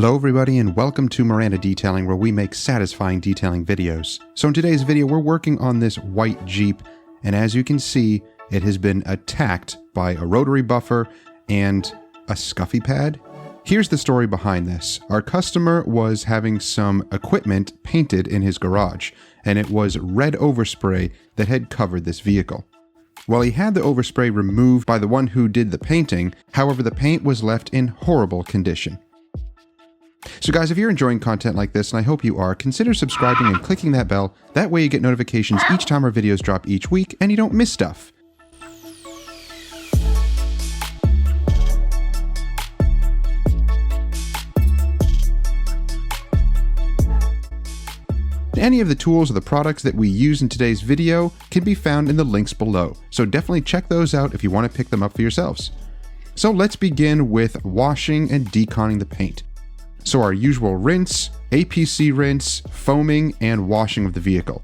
Hello everybody and welcome to Miranda Detailing, where we make satisfying detailing videos. So in today's video we're working on this white Jeep, and as you can see it has been attacked by a rotary buffer and a scuffy pad. Here's the story behind this. Our customer was having some equipment painted in his garage, and it was red overspray that had covered this vehicle. Well, he had the overspray removed by the one who did the painting, however the paint was left in horrible condition. So guys, if you're enjoying content like this, and I hope you are, consider subscribing and clicking that bell. That way you get notifications each time our videos drop each week, and you don't miss stuff. Any of the tools or the products that we use in today's video can be found in the links below, so definitely check those out if you want to pick them up for yourselves. So let's begin with washing and deconning the paint. So our usual rinse, APC rinse, foaming, and washing of the vehicle.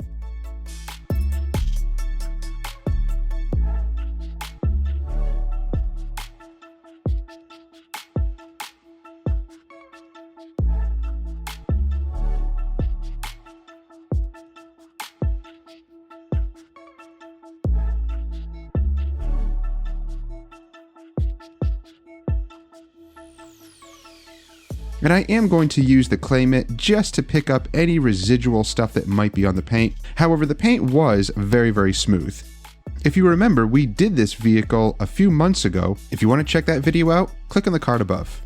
And I am going to use the clay mitt just to pick up any residual stuff that might be on the paint. However, the paint was very smooth. If you remember, we did this vehicle a few months ago. If you want to check that video out, click on the card above.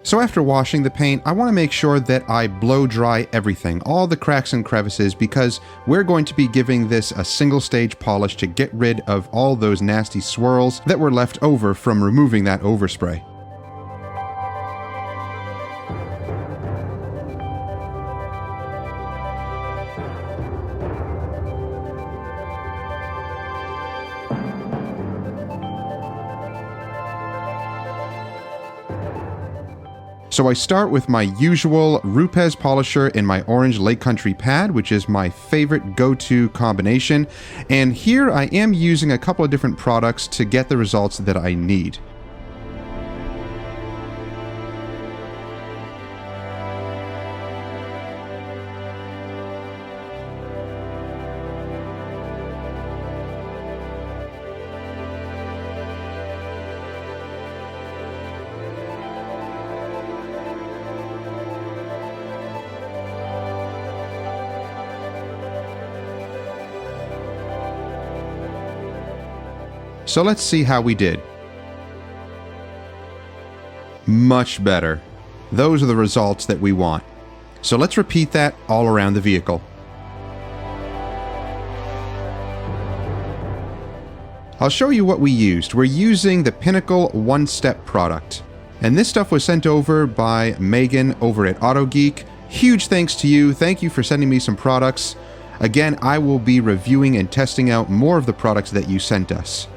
So after washing the paint, I want to make sure that I blow dry everything, all the cracks and crevices, because we're going to be giving this a single stage polish to get rid of all those nasty swirls that were left over from removing that overspray. So I start with my usual Rupes polisher in my orange Lake Country pad, which is my favorite go-to combination. And here I am using a couple of different products to get the results that I need. So let's see how we did. Much better. Those are the results that we want. So let's repeat that all around the vehicle. I'll show you what we used. We're using the Pinnacle one-step product. And this stuff was sent over by Megan over at AutoGeek. Huge thanks to you. Thank you for sending me some products. Again, I will be reviewing and testing out more of the products that you sent us.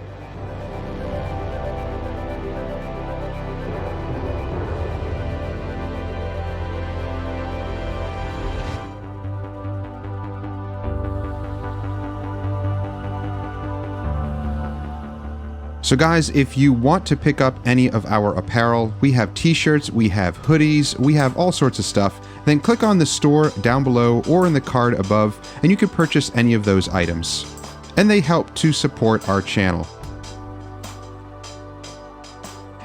So guys, if you want to pick up any of our apparel, we have t-shirts, we have hoodies, we have all sorts of stuff, then click on the store down below or in the card above, and you can purchase any of those items. And they help to support our channel.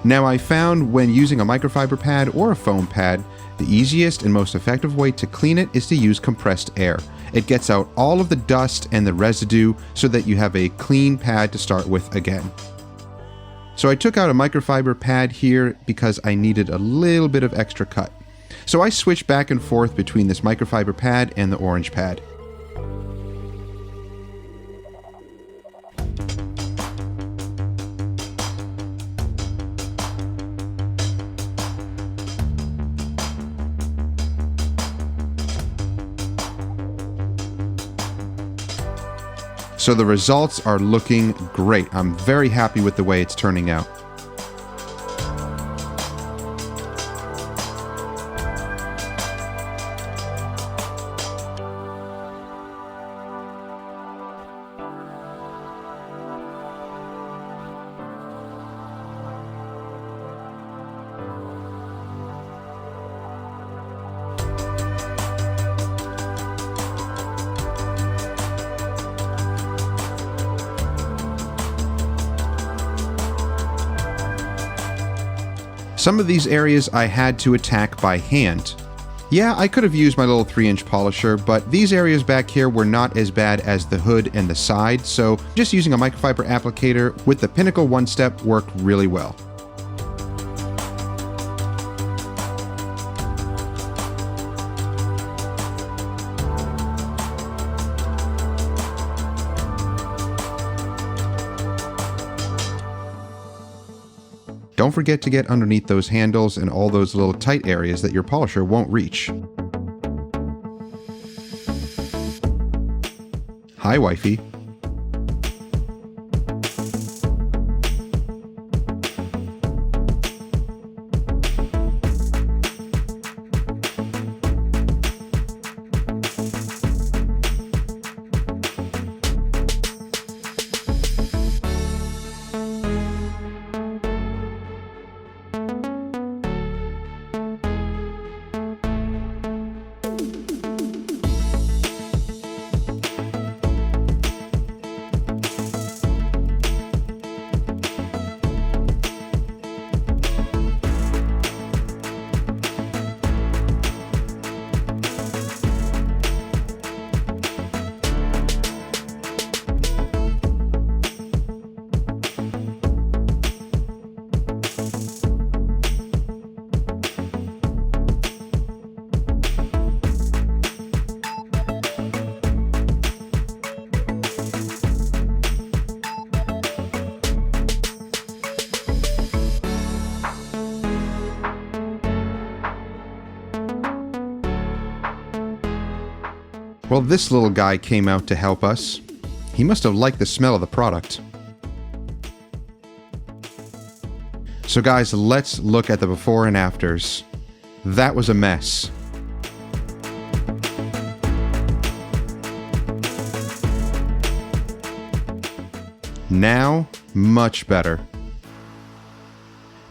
Now I found when using a microfiber pad or a foam pad, the easiest and most effective way to clean it is to use compressed air. It gets out all of the dust and the residue so that you have a clean pad to start with again. So I took out a microfiber pad here because I needed a little bit of extra cut. So I switched back and forth between this microfiber pad and the orange pad. So the results are looking great. I'm very happy with the way it's turning out. Some of these areas I had to attack by hand. Yeah, I could have used my little 3-inch polisher, but these areas back here were not as bad as the hood and the side, so just using a microfiber applicator with the Pinnacle one-step worked really well. Don't forget to get underneath those handles and all those little tight areas that your polisher won't reach. Hi, wifey. Well, this little guy came out to help us. He must have liked the smell of the product. So guys, let's look at the before and afters. That was a mess. Now, much better.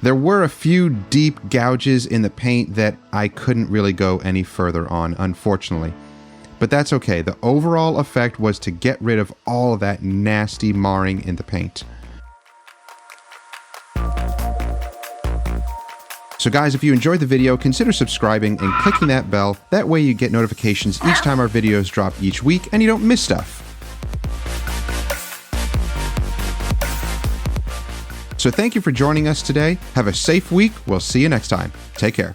There were a few deep gouges in the paint that I couldn't really go any further on, unfortunately. But that's okay. The overall effect was to get rid of all of that nasty marring in the paint. So guys, if you enjoyed the video, consider subscribing and clicking that bell. That way you get notifications each time our videos drop each week and you don't miss stuff. So thank you for joining us today. Have a safe week. We'll see you next time. Take care.